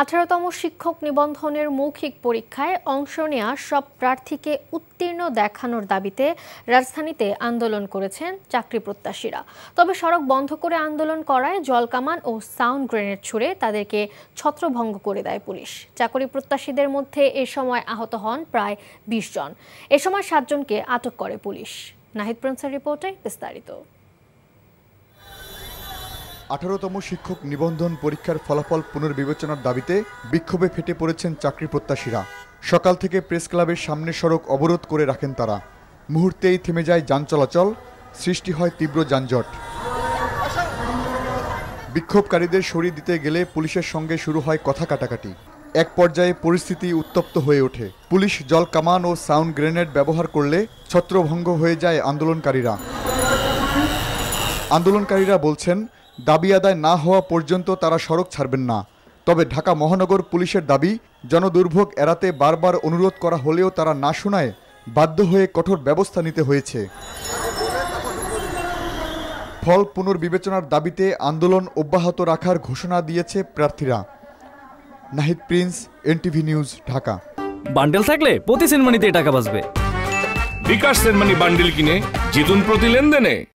18তম শিক্ষক নিবন্ধনের মৌখিক পরীক্ষায় অংশ নেওয়া সব প্রার্থীকে উত্তীর্ণ দেখানোর দাবিতে রাজধানীতে আন্দোলন করেছেন চাকরি প্রত্যাশীরা। তবে সড়ক বন্ধ করে আন্দোলন করায় জলকামান ও সাউন্ড গ্রেনেড ছুড়ে তাদেরকে ছত্রভঙ্গ করে দেয় পুলিশ। চাকরি প্রত্যাশীদের মধ্যে এ সময় আহত হন প্রায় 20 জন। এ সময় 7 জনকে আটক করে পুলিশ। নাহিদ প্রিন্সের রিপোর্টে বিস্তারিত। 18তম শিক্ষক নিবন্ধন পরীক্ষার ফলাফল পুনর্বিবেচনার দাবিতে বিক্ষোভে ফেটে পড়েছেন চাকরি প্রত্যাশীরা। সকাল থেকে প্রেস ক্লাবের সামনে সড়ক অবরোধ করে রাখেন তারা। মুহূর্তেই থেমে যায় যান চলাচল, সৃষ্টি হয় তীব্র যানজট। বিক্ষোভকারীদের সরিয়ে দিতে গেলে পুলিশের সঙ্গে শুরু হয় কথা কাটাকাটি। এক পর্যায়ে পরিস্থিতি উত্তপ্ত হয়ে ওঠে। পুলিশ জল কামান ও সাউন্ড গ্রেনেড ব্যবহার করলে ছত্রভঙ্গ হয়ে যায় আন্দোলনকারীরা। আন্দোলনকারীরা বলছেন, দাবি আদায় না হওয়া পর্যন্ত তারা সড়ক ছাড়বেন না। তবে ঢাকা মহানগর পুলিশের দাবি, জনদুর্ভোগ এড়াতে বারবার অনুরোধ করা হলেও তারা না শোনায় বাধ্য হয়ে কঠোর ব্যবস্থা নিতে হয়েছে। ফল পুনর্বিবেচনার দাবিতে আন্দোলন অব্যাহত রাখার ঘোষণা দিয়েছে প্রার্থীরা। Nahid Prince, NTV news, Dhaka. Bundle থাকলে প্রতি সেনমানিতে টাকা বাঁচবে। বিকাশ সেনমানি বান্ডেল কিনে জিতুন প্রতি লেনদেনে।